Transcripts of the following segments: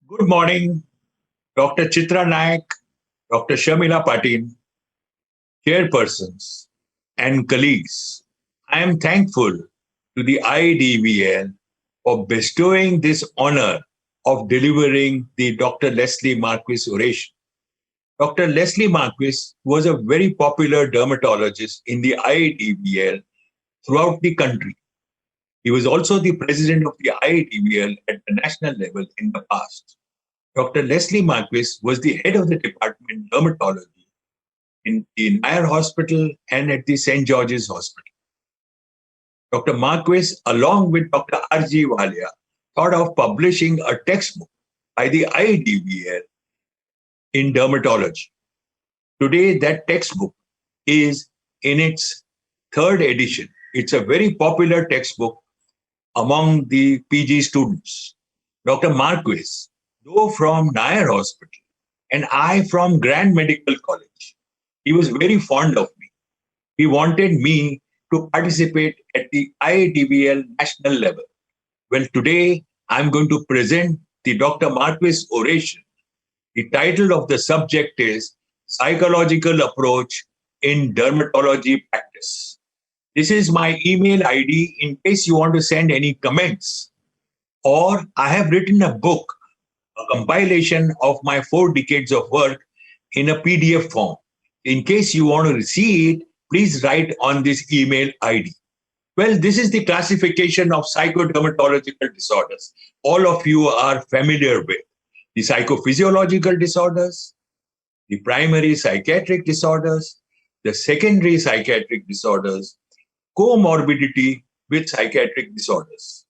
Good morning, Dr. Chitra Naik, Dr. Shamila Patil, chairpersons, and colleagues. I am thankful to the IDVL for bestowing this honor of delivering the Dr. Leslie Marquis Oration. Dr. Leslie Marquis was a very popular dermatologist in the IDVL throughout the country. He was also the president of the IDVL at the national level in the past. Dr. Leslie Marquis was the head of the department dermatology in the Nair Hospital and at the St. George's Hospital. Dr. Marquis, along with Dr. R.G. Walia, thought of publishing a textbook by the IDVL in dermatology. Today, that textbook is in its third edition. It's a very popular textbook among the PG students. Dr. Marquis, though from Nair Hospital and I from Grand Medical College, he was very fond of me. He wanted me to participate at the IITBL national level. Well, today I'm going to present the Dr. Marquis Oration. The title of the subject is Psychological Approach in Dermatology Practice. This is my email ID in case you want to send any comments. Or I have written a book, a compilation of my 4 decades of work in a PDF form. In case you want to see it, please write on this email ID. Well, this is the classification of psychodermatological disorders. All of you are familiar with the psychophysiological disorders, the primary psychiatric disorders, the secondary psychiatric disorders, comorbidity with psychiatric disorders.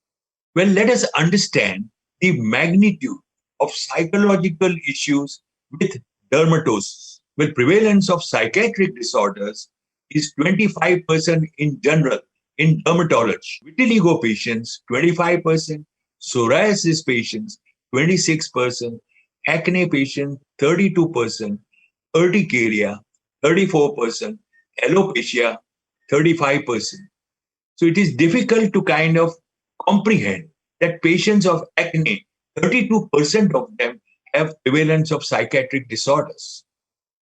Well, let us understand the magnitude of psychological issues with dermatosis. Well, prevalence of psychiatric disorders is 25% in general in dermatology. Vitiligo patients, 25%, psoriasis patients, 26%, acne patients, 32%, urticaria, 34%, alopecia, 35%. So it is difficult to kind of comprehend that patients of acne, 32% of them have prevalence of psychiatric disorders.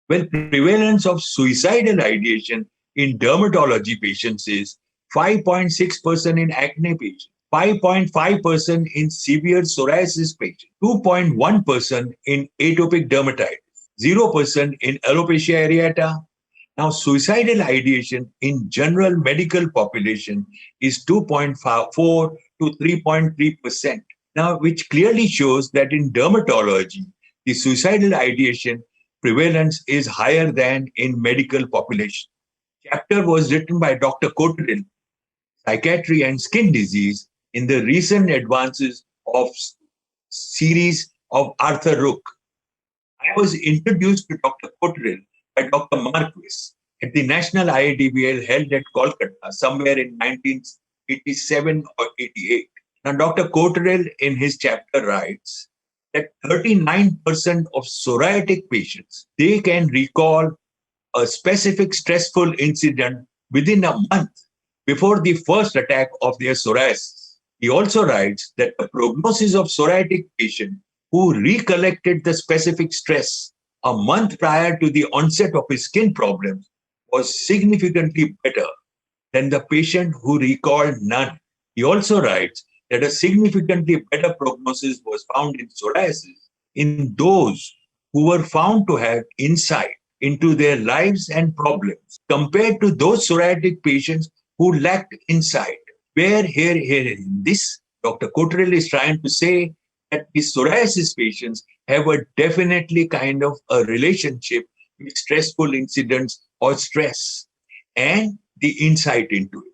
Well, prevalence of suicidal ideation in dermatology patients is 5.6% in acne patients, 5.5% in severe psoriasis patients, 2.1% in atopic dermatitis, 0% in alopecia areata. Now, suicidal ideation in general medical population is 2.4 to 3.3%. Now, which clearly shows that in dermatology, the suicidal ideation prevalence is higher than in medical population. Chapter was written by Dr. Cotterill, Psychiatry and Skin Disease, in the recent advances of series of Arthur Rook. I was introduced to Dr. Cotterill by Dr. Marquis at the National IIDBL held at Kolkata somewhere in 1987 or 88. Now, Dr. Cotterill in his chapter writes that 39% of psoriatic patients, they can recall a specific stressful incident within a month before the first attack of their psoriasis. He also writes that the prognosis of psoriatic patient who recollected the specific stress a month prior to the onset of his skin problems was significantly better than the patient who recalled none. He also writes that a significantly better prognosis was found in psoriasis in those who were found to have insight into their lives and problems compared to those psoriatic patients who lacked insight. Where here in this, Dr. Cotterill is trying to say that the psoriasis patients have a definitely kind of a relationship with stressful incidents or stress and the insight into it.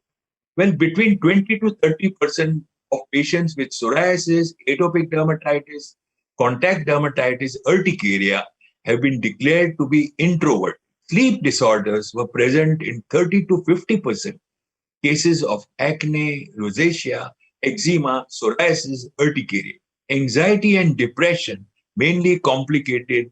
Well, between 20 to 30% of patients with psoriasis, atopic dermatitis, contact dermatitis, urticaria have been declared to be introvert. Sleep disorders were present in 30 to 50% cases of acne, rosacea, eczema, psoriasis, urticaria. Anxiety and depression mainly complicated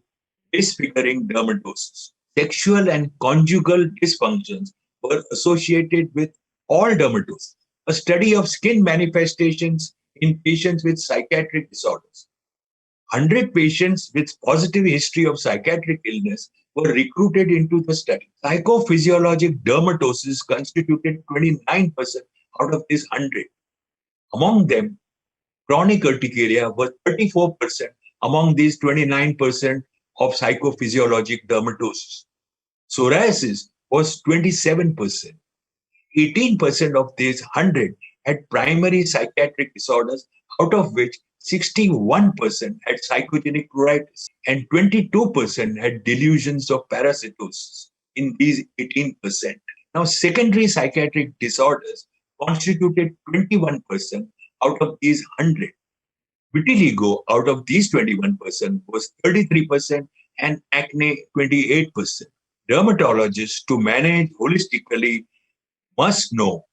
disfiguring dermatosis. Sexual and conjugal dysfunctions were associated with all dermatosis. A study of skin manifestations in patients with psychiatric disorders. 100 patients with positive history of psychiatric illness were recruited into the study. Psychophysiologic dermatosis constituted 29% out of this 100. Among them, chronic urticaria was 34% among these 29% of psychophysiologic dermatosis. Psoriasis was 27%. 18% of these 100 had primary psychiatric disorders, out of which 61% had psychogenic pruritus and 22% had delusions of parasitosis in these 18%. Now, secondary psychiatric disorders constituted 21% out of these 100. Vitiligo out of these 21% was 33% and acne 28%. Dermatologists to manage holistically must know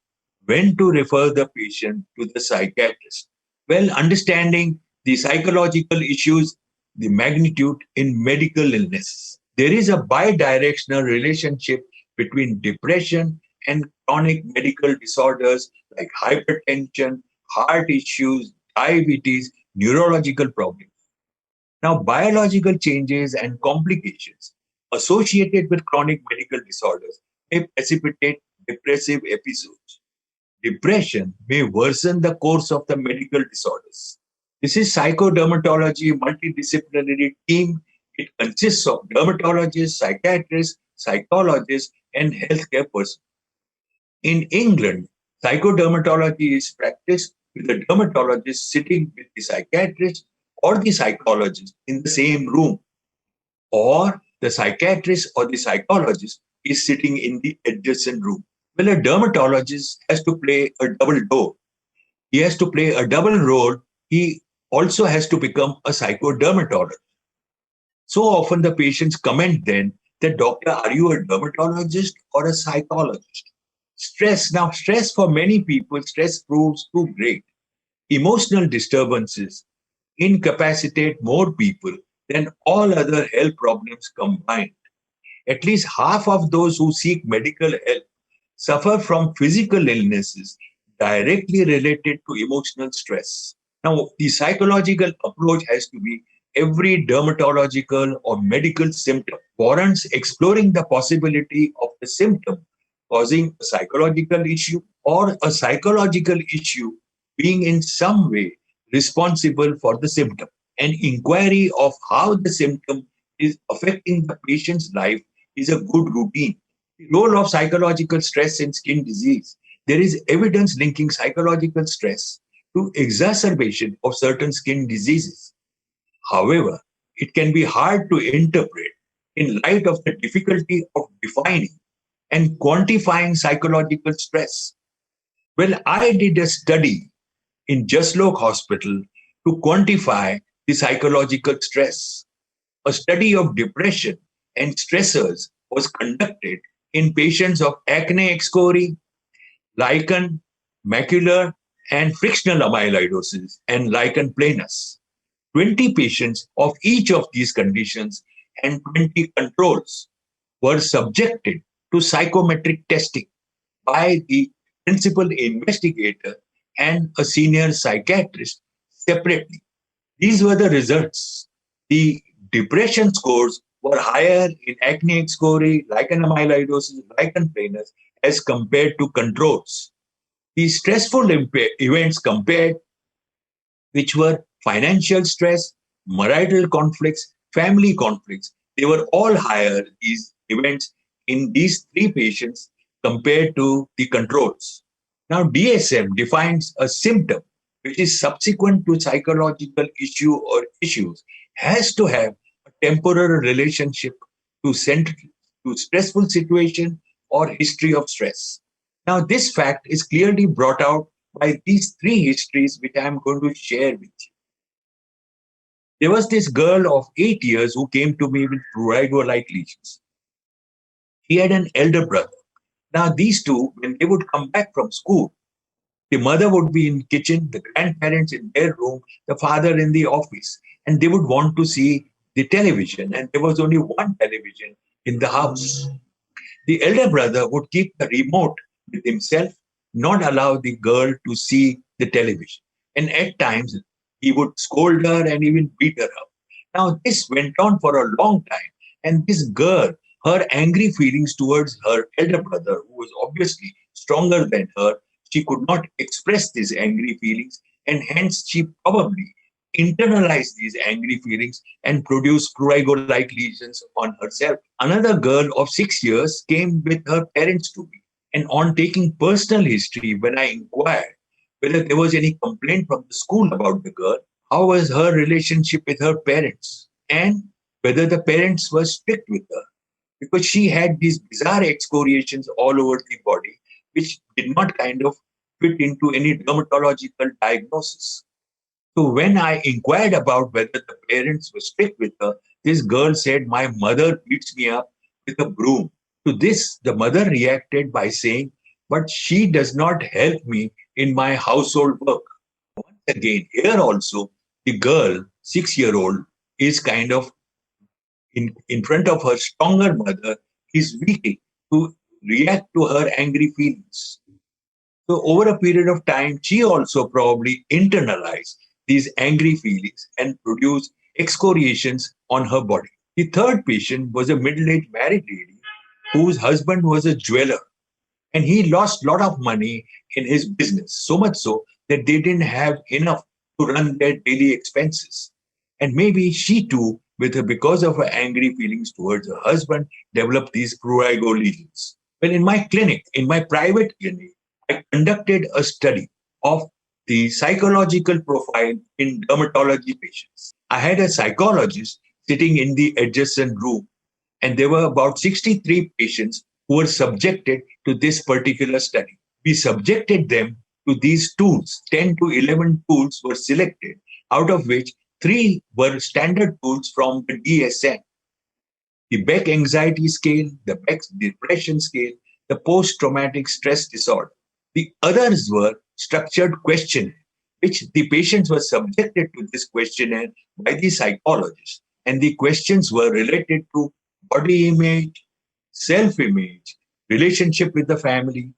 when to refer the patient to the psychiatrist. Well, understanding the psychological issues, the magnitude in medical illness. There is a bidirectional relationship between depression and chronic medical disorders like hypertension, heart issues, diabetes, neurological problems. Now, biological changes and complications associated with chronic medical disorders may precipitate depressive episodes. Depression may worsen the course of the medical disorders. This is psychodermatology multidisciplinary team. It consists of dermatologists, psychiatrists, psychologists, and healthcare personnel. In England, psychodermatology is practiced with the dermatologist sitting with the psychiatrist or the psychologist in the same room, or the psychiatrist or the psychologist is sitting in the adjacent room. Well, a dermatologist has to play a double role. He has to play a double role. He also has to become a psychodermatologist. So often the patients comment then that, doctor, are you a dermatologist or a psychologist? Stress for many people, stress proves too great. Emotional disturbances incapacitate more people than all other health problems combined. At least half of those who seek medical help suffer from physical illnesses directly related to emotional stress. Now, the psychological approach has to be every dermatological or medical symptom warrants exploring the possibility of the symptom causing a psychological issue or a psychological issue being in some way responsible for the symptom. An inquiry of how the symptom is affecting the patient's life is a good routine. The role of psychological stress in skin disease. There is evidence linking psychological stress to exacerbation of certain skin diseases. However, it can be hard to interpret in light of the difficulty of defining and quantifying psychological stress. Well, I did a study in Jaslok Hospital to quantify the psychological stress. A study of depression and stressors was conducted in patients of acne excori, lichen, macular, and frictional amyloidosis and lichen planus. 20 patients of each of these conditions and 20 controls were subjected to psychometric testing by the principal investigator and a senior psychiatrist separately. These were the results. The depression scores were higher in acne excori, lichen amyloidosis, lichen planus as compared to controls. The stressful events compared, which were financial stress, marital conflicts, family conflicts, they were all higher, these events, in these three patients compared to the controls. Now, DSM defines a symptom which is subsequent to psychological issue or issues, has to have a temporal relationship to, to stressful situation or history of stress. Now, this fact is clearly brought out by these three histories which I am going to share with you. There was this girl of 8 years who came to me with prurigo-like lesions. She had an elder brother. Now, these two, when they would come back from school, the mother would be in kitchen, the grandparents in their room, the father in the office, and they would want to see the television. And there was only one television in the house. The elder brother would keep the remote with himself, not allow the girl to see the television. And at times, He would scold her and even beat her up. Now, this went on for a long time. And this girl, her angry feelings towards her elder brother, who was obviously stronger than her, she could not express these angry feelings. And hence, she probably internalized these angry feelings and produced prurigo-like lesions on herself. Another girl of 6 years came with her parents to me. And on taking personal history, when I inquired whether there was any complaint from the school about the girl, how was her relationship with her parents, and whether the parents were strict with her, because she had these bizarre excoriations all over the body, which did not kind of fit into any dermatological diagnosis. So when I inquired about whether the parents were strict with her, this girl said, "My mother beats me up with a broom." To this, the mother reacted by saying, "But she does not help me in my household work." Again, here also, the girl, 6-year-old, is kind of in front of her stronger mother, is weak to react to her angry feelings. So over a period of time, she also probably internalized these angry feelings and produced excoriations on her body. The third patient was a middle-aged married lady whose husband was a jeweler, and he lost a lot of money in his business, so much so that they didn't have enough to run their daily expenses. And maybe she too, because of her angry feelings towards her husband, developed these prurigo lesions. Well, in my private clinic, I conducted a study of the psychological profile in dermatology patients. I had a psychologist sitting in the adjacent room, and there were about 63 patients who were subjected to this particular study. We subjected them to these tools. 10 to 11 tools were selected, out of which 3 were standard tools from the DSM: the Beck Anxiety Scale, the Beck Depression Scale, the Post Traumatic Stress Disorder. The others were structured questionnaire, which the patients were subjected to this questionnaire by the psychologist. And the questions were related to body image, self image, relationship with the family,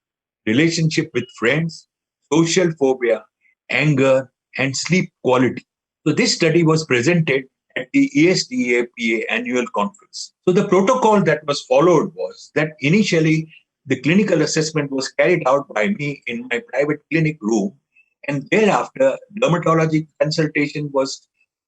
relationship with friends, social phobia, anger, and sleep quality. So, this study was presented at the ESDAPA annual conference. So, the protocol that was followed was that initially the clinical assessment was carried out by me in my private clinic room, and thereafter, dermatology consultation was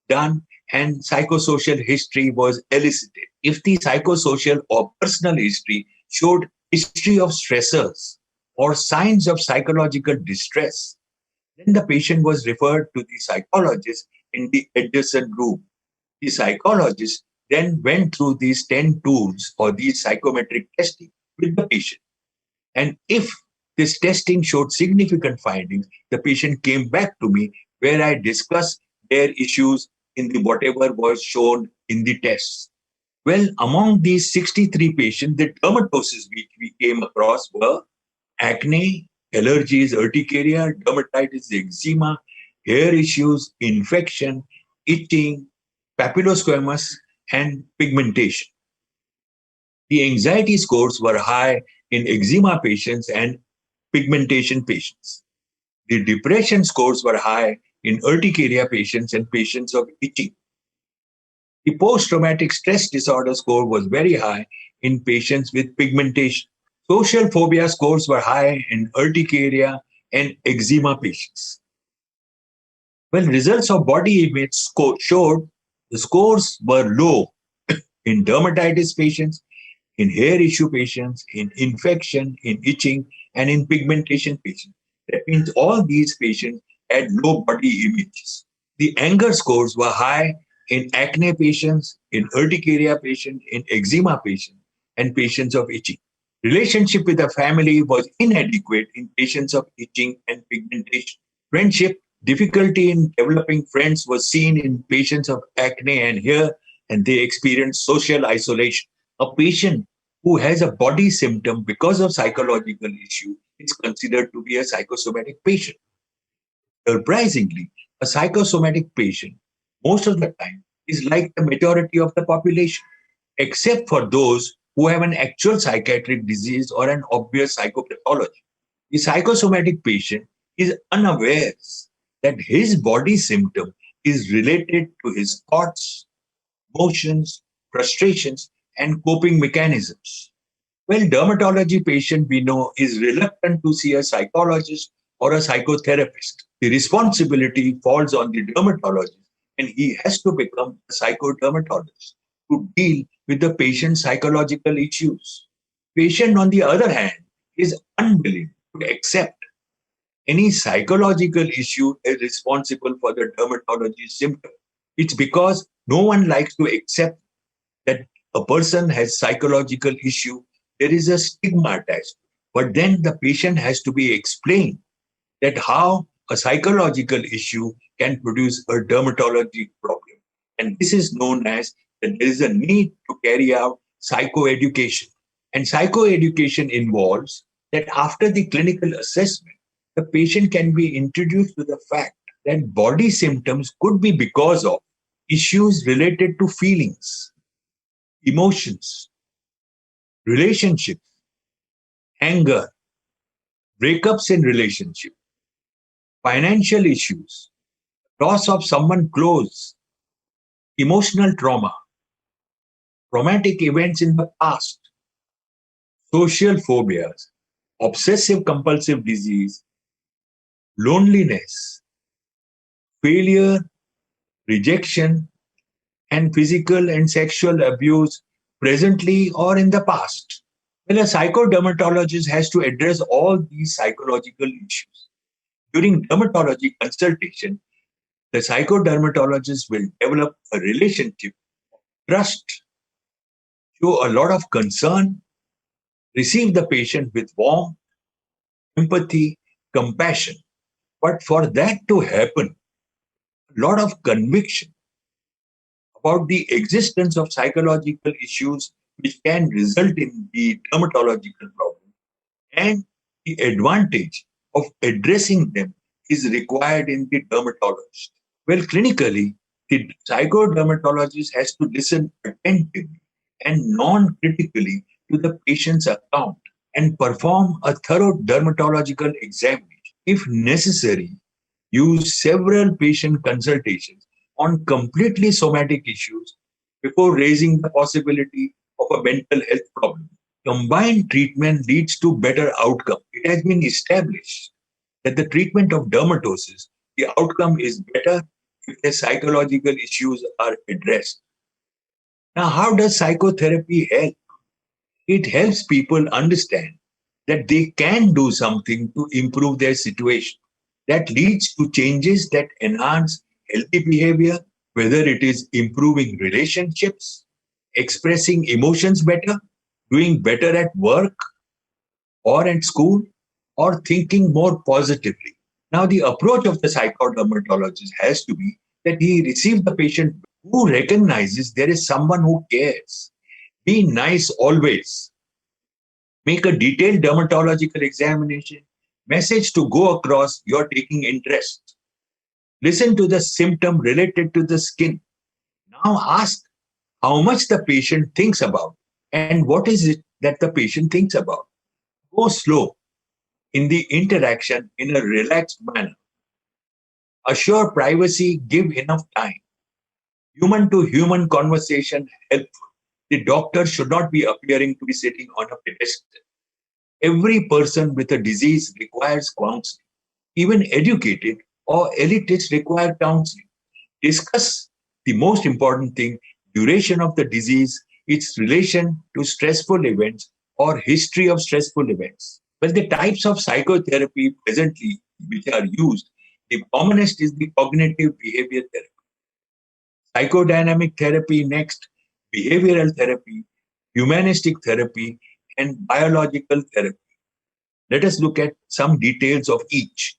done and psychosocial history was elicited. If the psychosocial or personal history showed history of stressors or signs of psychological distress, then the patient was referred to the psychologist in the adjacent room. The psychologist then went through these 10 tools or these psychometric testing with the patient. And if this testing showed significant findings, the patient came back to me where I discussed their issues in the whatever was shown in the tests. Well, among these 63 patients, the dermatoses which we came across were acne, allergies, urticaria, dermatitis, eczema, hair issues, infection, itching, papillosquamous, and pigmentation. The anxiety scores were high in eczema patients and pigmentation patients. The depression scores were high in urticaria patients and patients of itching. The post-traumatic stress disorder score was very high in patients with pigmentation. Social phobia scores were high in urticaria and eczema patients. When results of body image showed the scores were low in dermatitis patients, in hair issue patients, in infection, in itching, and in pigmentation patients. That means all these patients had low body images. The anger scores were high in acne patients, in urticaria patients, in eczema patients, and patients of itching. Relationship with the family was inadequate in patients of itching and pigmentation. Friendship, difficulty in developing friends was seen in patients of acne and hair, and they experienced social isolation. A patient who has a body symptom because of psychological issue is considered to be a psychosomatic patient. Surprisingly, a psychosomatic patient, most of the time, is like the majority of the population, except for those who have an actual psychiatric disease or an obvious psychopathology. The psychosomatic patient is unaware that his body symptom is related to his thoughts, emotions, frustrations, and coping mechanisms. Well, dermatology patient we know is reluctant to see a psychologist or a psychotherapist. The responsibility falls on the dermatologist and he has to become a psychodermatologist to deal with the patient's psychological issues. Patient, on the other hand, is unwilling to accept any psychological issue is responsible for the dermatology symptom. It's because no one likes to accept that a person has psychological issue. There is a stigma attached. But then the patient has to be explained that how a psychological issue can produce a dermatology problem. And this is known as that there is a need to carry out psychoeducation. And psychoeducation involves that after the clinical assessment, the patient can be introduced to the fact that body symptoms could be because of issues related to feelings, emotions, relationships, anger, breakups in relationship, financial issues, loss of someone close, emotional trauma, traumatic events in the past, social phobias, obsessive compulsive disease, loneliness, failure, rejection, and physical and sexual abuse presently or in the past. Well, a psychodermatologist has to address all these psychological issues. During dermatology consultation, the psychodermatologist will develop a relationship, trust, show a lot of concern, receive the patient with warmth, empathy, compassion. But for that to happen, a lot of conviction about the existence of psychological issues which can result in the dermatological problem and the advantage of addressing them is required in the dermatologist. Well, clinically, the psychodermatologist has to listen attentively and non critically to the patient's account and perform a thorough dermatological examination. If necessary, use several patient consultations on completely somatic issues before raising the possibility of a mental health problem. Combined treatment leads to better outcome. It has been established that the treatment of dermatosis, the outcome is better if the psychological issues are addressed. Now, how does psychotherapy help? It helps people understand that they can do something to improve their situation. That leads to changes that enhance healthy behavior, whether it is improving relationships, expressing emotions better, doing better at work or at school, or thinking more positively. Now, the approach of the psychodermatologist has to be that he receives the patient who recognizes there is someone who cares. Be nice always. Make a detailed dermatological examination. Message to go across you're taking interest. Listen to the symptom related to the skin. Now ask how much the patient thinks about and what is it that the patient thinks about. Go slow in the interaction in a relaxed manner. Assure privacy, give enough time. Human to human conversation helpful. The doctor should not be appearing to be sitting on a pedestal. Every person with a disease requires counseling. Even educated or elitists require counseling. Discuss the most important thing, duration of the disease, its relation to stressful events or history of stressful events. Well, the types of psychotherapy presently which are used, the commonest is the cognitive behavior therapy, psychodynamic therapy next, behavioral therapy, humanistic therapy, and biological therapy. Let us look at some details of each.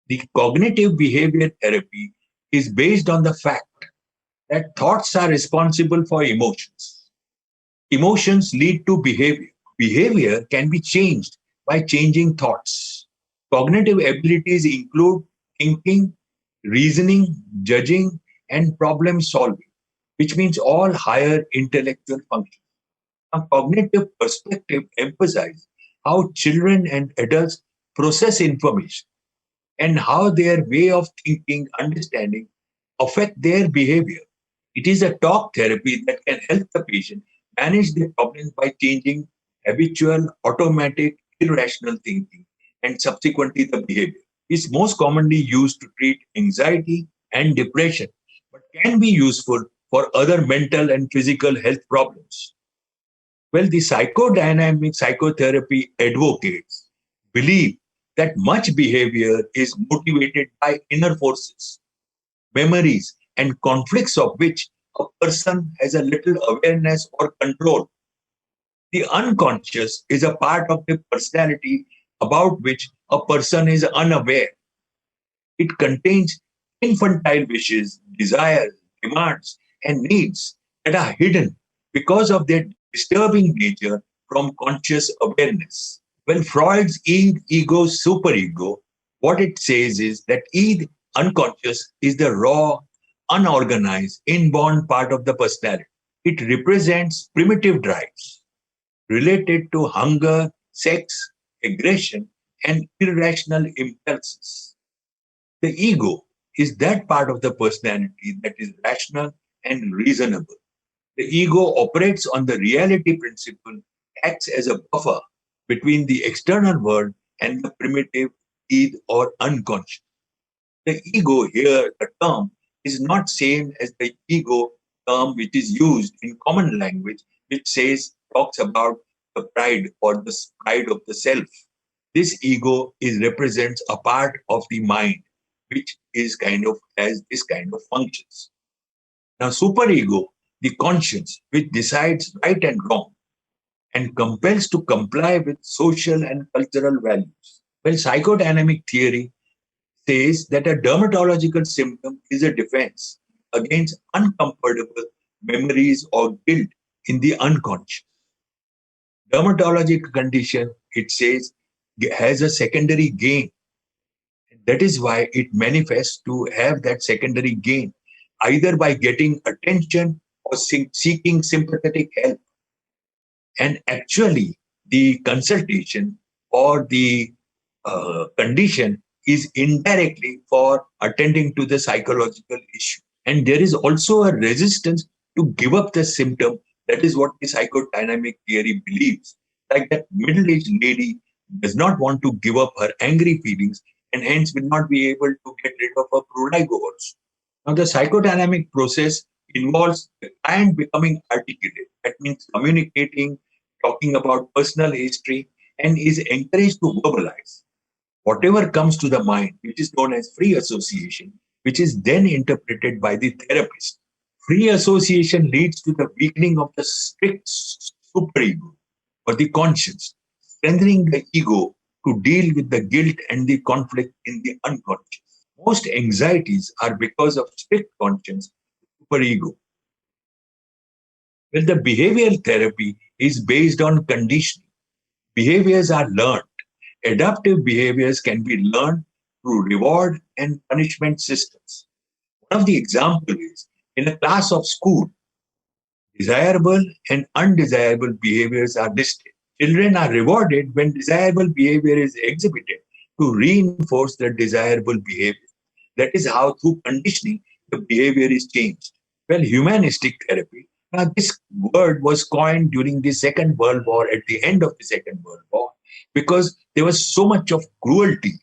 The cognitive behavior therapy is based on the fact that thoughts are responsible for emotions. Emotions lead to behavior. Behavior can be changed by changing thoughts. Cognitive abilities include thinking, reasoning, judging, and problem solving, which means all higher intellectual functions. A cognitive perspective emphasizes how children and adults process information. and how their way of thinking, understanding affect their behavior. It is a talk therapy that can help the patient manage their problems by changing habitual, automatic, irrational thinking and subsequently the behavior. It's most commonly used to treat anxiety and depression, but can be useful for other mental and physical health problems. Well, the psychodynamic psychotherapy advocates believe that much behavior is motivated by inner forces, memories, and conflicts of which a person has a little awareness or control. The unconscious is a part of the personality about which a person is unaware. It contains infantile wishes, desires, demands, and needs that are hidden because of their disturbing nature from conscious awareness. When Freud's ego, superego, what it says is that id, unconscious, is the raw, unorganized, inborn part of the personality. It represents primitive drives related to hunger, sex, aggression, and irrational impulses. The ego is that part of the personality that is rational and reasonable. The ego operates on the reality principle, acts as a buffer between the external world and the primitive id or unconscious. The ego here, the term, is not same as the ego term which is used in common language, which says talks about the pride or the pride of the self. This ego is represents a part of the mind, which is kind of has this kind of functions. Now, superego, the conscience, which decides right and wrong and compels to comply with social and cultural values. Well, psychodynamic theory says that a dermatological symptom is a defense against uncomfortable memories or guilt in the unconscious. Dermatological condition, it says, has a secondary gain. That is why it manifests to have that secondary gain, either by getting attention or seeking sympathetic help. And actually, the consultation or the condition is indirectly for attending to the psychological issue. And there is also a resistance to give up the symptom. That is what the psychodynamic theory believes. Like that middle aged lady does not want to give up her angry feelings and hence will not be able to get rid of her prurigo also. Now, the psychodynamic process involves the client becoming articulate. That means communicating, talking about personal history, and is encouraged to verbalize whatever comes to the mind, which is known as free association, which is then interpreted by the therapist. Free association leads to the weakening of the strict superego or the conscience, strengthening the ego to deal with the guilt and the conflict in the unconscious. Most anxieties are because of strict conscience, superego. Well, the behavioral therapy is based on conditioning. Behaviors are learned. Adaptive behaviors can be learned through reward and punishment systems. One of the examples is in a class of school, desirable and undesirable behaviors are listed. Children are rewarded when desirable behavior is exhibited to reinforce the desirable behavior. That is how, through conditioning, the behavior is changed. Well, humanistic therapy. Now, this word was coined during the Second World War, at the end of the Second World War, because there was so much of cruelty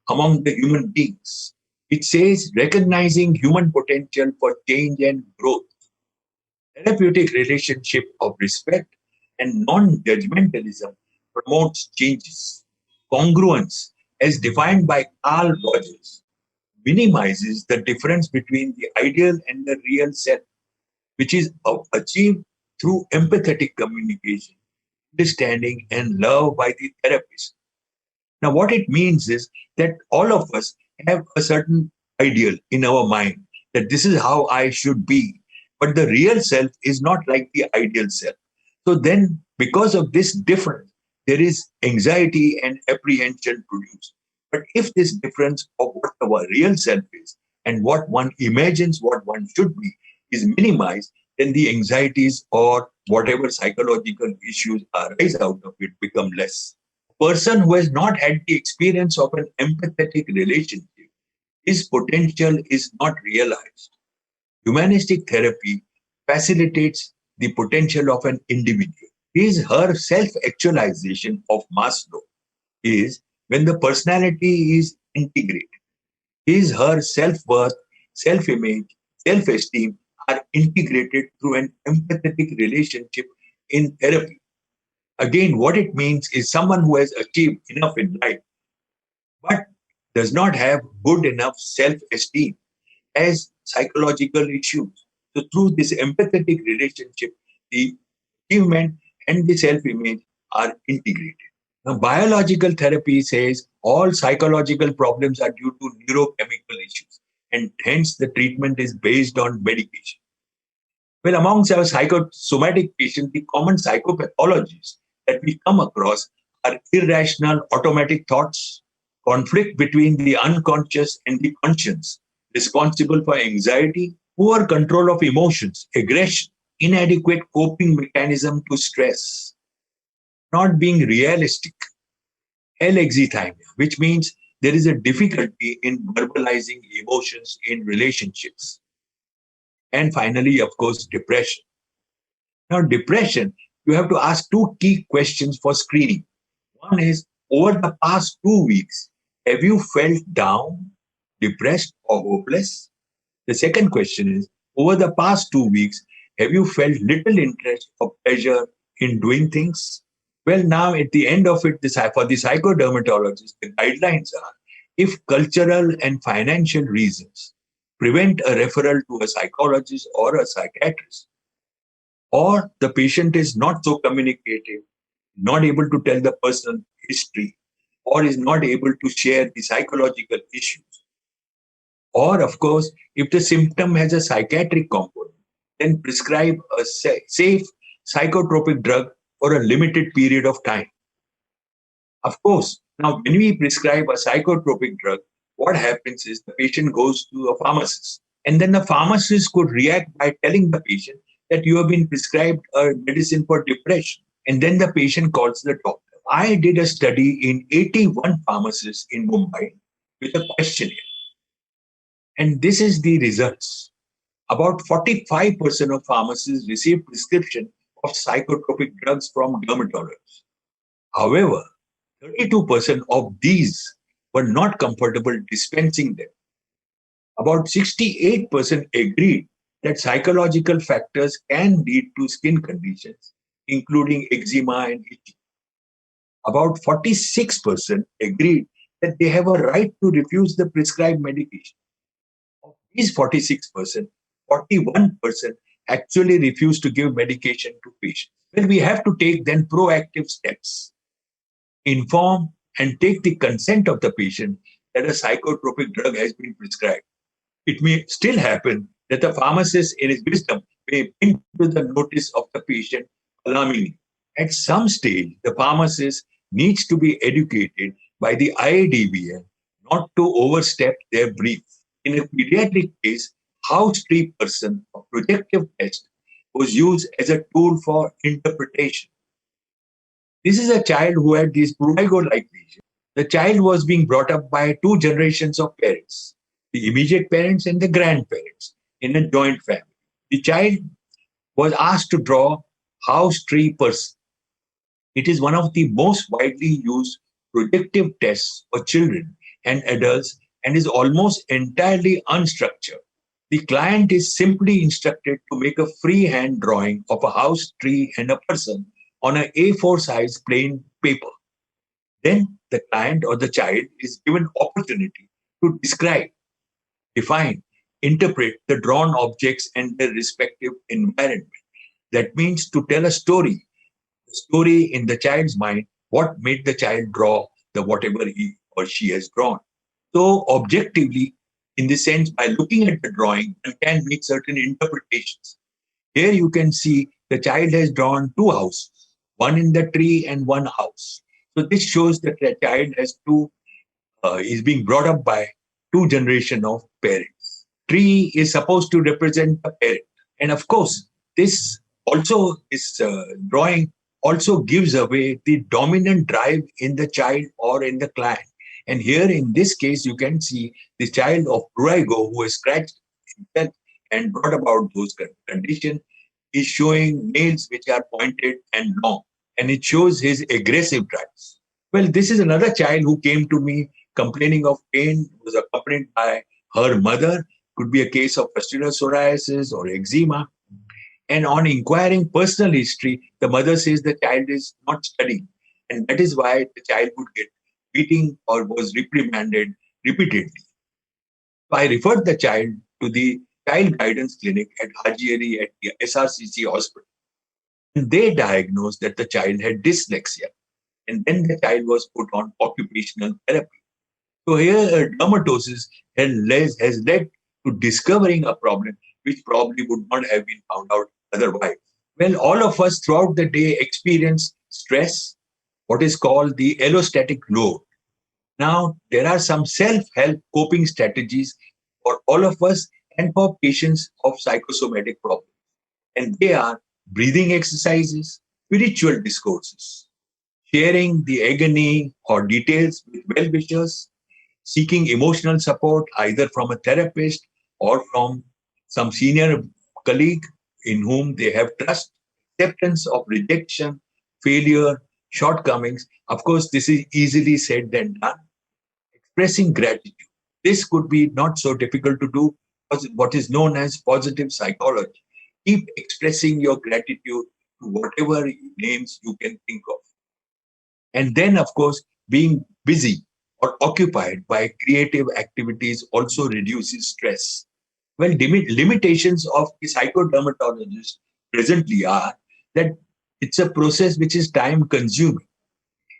among the human beings. It says recognizing human potential for change and growth. Therapeutic relationship of respect and non-judgmentalism promotes changes. Congruence, as defined by Carl Rogers, minimizes the difference between the ideal and the real self, which is achieved through empathetic communication, understanding, and love by the therapist. Now, what it means is that all of us have a certain ideal in our mind that this is how I should be. But the real self is not like the ideal self. So then, because of this difference, there is anxiety and apprehension produced. But if this difference of what our real self is and what one imagines what one should be is minimized, then the anxieties or whatever psychological issues arise out of it become less. person who has not had the experience of an empathetic relationship, his potential is not realized. Humanistic therapy facilitates the potential of an individual. His her self actualization of Maslow is when the personality is integrated. His her self worth, self image, self esteem are integrated through an empathetic relationship in therapy. Again, what it means is someone who has achieved enough in life but does not have good enough self esteem as psychological issues. So, through this empathetic relationship, the achievement and the self image are integrated. Now, biological therapy says all psychological problems are due to neurochemical issues, and hence the treatment is based on medication. Well, amongst our psychosomatic patients, the common psychopathologies that we come across are irrational automatic thoughts, conflict between the unconscious and the conscious, responsible for anxiety, poor control of emotions, aggression, inadequate coping mechanism to stress, not being realistic, alexithymia, which means there is a difficulty in verbalizing emotions in relationships. And finally, of course, depression. Now, depression, you have to ask two key questions for screening. One is, over the past 2 weeks, have you felt down, depressed, or hopeless? The second question is, over the past 2 weeks, have you felt little interest or pleasure in doing things? Well, now at the end of it, for the psychodermatologist, the guidelines are if cultural and financial reasons prevent a referral to a psychologist or a psychiatrist, or the patient is not so communicative, not able to tell the personal history, or is not able to share the psychological issues, or of course, if the symptom has a psychiatric component, then prescribe a safe psychotropic drug for a limited period of time. Of course, now when we prescribe a psychotropic drug, what happens is the patient goes to a pharmacist. And then the pharmacist could react by telling the patient that you have been prescribed a medicine for depression. And then the patient calls the doctor. I did a study in 81 pharmacists in Mumbai with a questionnaire. And this is the results. About 45% of pharmacists receive prescription of psychotropic drugs from dermatologists. However, 32% of these were not comfortable dispensing them. About 68% agreed that psychological factors can lead to skin conditions, including eczema and itching. About 46% agreed that they have a right to refuse the prescribed medication. Of these 46%, 41% actually refuse to give medication to patients. Well, we have to take then proactive steps, inform and take the consent of the patient that a psychotropic drug has been prescribed. It may still happen that the pharmacist, in his wisdom, may bring to the notice of the patient alarmingly. At some stage, the pharmacist needs to be educated by the IDBL not to overstep their brief. In a pediatric case, house tree person, a projective test, was used as a tool for interpretation. This is a child who had these prurigo-like lesions. The child was being brought up by two generations of parents, the immediate parents and the grandparents in a joint family. The child was asked to draw house tree person. It is one of the most widely used projective tests for children and adults and is almost entirely unstructured. The client is simply instructed to make a freehand drawing of a house tree and a person on an A4 size plain paper. Then the client or the child is given opportunity to describe, define, interpret the drawn objects and their respective environment. That means to tell a story, the story in the child's mind, what made the child draw the whatever he or she has drawn. So objectively, in the sense, by looking at the drawing, one can make certain interpretations. Here you can see the child has drawn two houses, one in the tree and one house. So this shows that the child has is being brought up by two generation of parents. Tree is supposed to represent the parent. And of course, this also is drawing also gives away the dominant drive in the child or in the client. And here in this case, you can see the child of Prurigo who has scratched himself and brought about those conditions is showing nails which are pointed and long, and it shows his aggressive drives. Well, this is another child who came to me complaining of pain, was accompanied by her mother, could be a case of pustular psoriasis or eczema. And on inquiring personal history, the mother says the child is not studying. And that is why the child would get beating or was reprimanded repeatedly. So I referred the child to the child guidance clinic at Hajieri at the SRCC hospital. And they diagnosed that the child had dyslexia. And then the child was put on occupational therapy. So here, dermatosis has led to discovering a problem which probably would not have been found out otherwise. Well, all of us throughout the day experience stress, what is called the allostatic load. Now, there are some self help coping strategies for all of us and for patients of psychosomatic problems. And they are breathing exercises, spiritual discourses, sharing the agony or details with well wishers, seeking emotional support either from a therapist or from some senior colleague in whom they have trust, acceptance of rejection, failure, shortcomings. Of course, this is easily said than done. Expressing gratitude. This could be not so difficult to do, because what is known as positive psychology. Keep expressing your gratitude to whatever names you can think of. And then, of course, being busy or occupied by creative activities also reduces stress. Well, limitations of the psychodermatologist presently are that it's a process which is time consuming,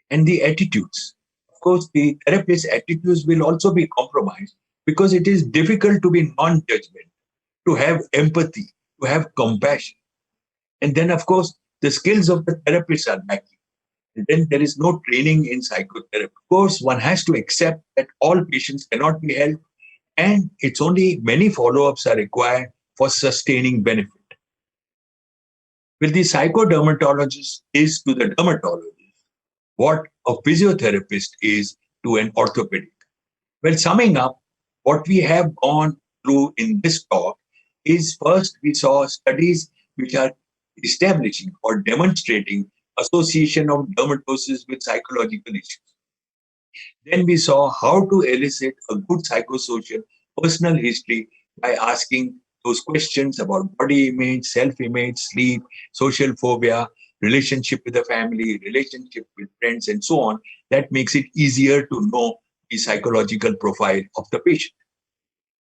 and the attitudes. Of course, the therapist's attitudes will also be compromised because it is difficult to be non judgment, to have empathy, to have compassion. And then, of course, the skills of the therapist are lacking. And then there is no training in psychotherapy. Of course, one has to accept that all patients cannot be helped, and it's only many follow ups are required for sustaining benefit. Well, the psychodermatologist is to the dermatologist what a physiotherapist is to an orthopedic. Well, summing up, what we have gone through in this talk is first we saw studies which are establishing or demonstrating association of dermatosis with psychological issues. Then we saw how to elicit a good psychosocial personal history by asking those questions about body image, self image, sleep, social phobia, relationship with the family, relationship with friends, and so on. That makes it easier to know the psychological profile of the patient.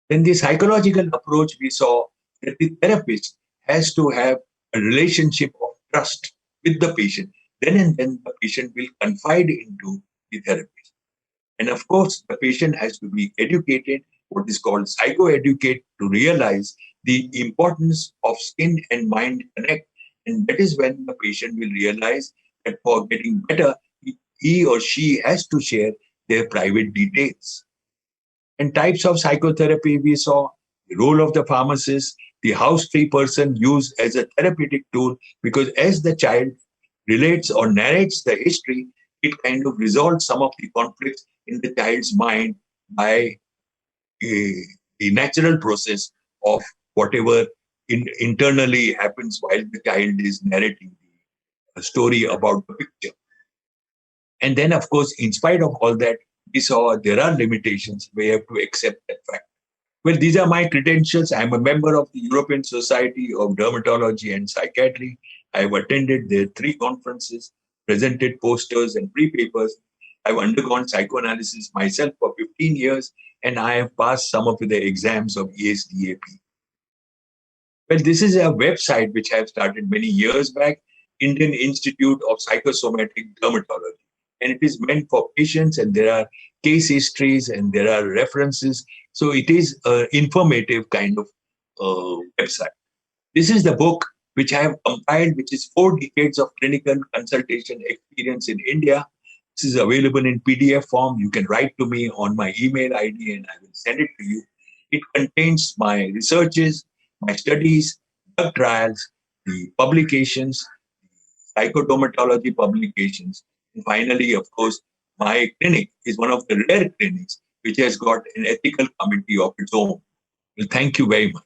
Then the psychological approach, we saw that the therapist has to have a relationship of trust with the patient. Then and then the patient will confide into the therapist. And of course, the patient has to be educated, what is called psychoeducate, to realize the importance of skin and mind connect. And that is when the patient will realize that for getting better, he or she has to share their private details. And types of psychotherapy we saw, the role of the pharmacist, the house free person used as a therapeutic tool, because as the child relates or narrates the history, it kind of resolves some of the conflicts in the child's mind by the natural process of whatever internally happens while the child is narrating the story about the picture. And then, of course, in spite of all that, we saw there are limitations. We have to accept that fact. Well, these are my credentials. I'm a member of the European Society of Dermatology and Psychiatry. I've attended their 3 conferences, presented posters and pre-papers. I've undergone psychoanalysis myself for 15 years, and I have passed some of the exams of ESDAP. Well, this is a website which I have started many years back, Indian Institute of Psychosomatic Dermatology. And it is meant for patients, and there are case histories and there are references. So it is an informative kind of website. This is the book which I have compiled, which is 4 decades of clinical consultation experience in India. This is available in PDF form. You can write to me on my email ID and I will send it to you. It contains my researches, my studies, drug trials, the publications, psychodermatology publications. And finally, of course, my clinic is one of the rare clinics which has got an ethical committee of its own. Well, thank you very much.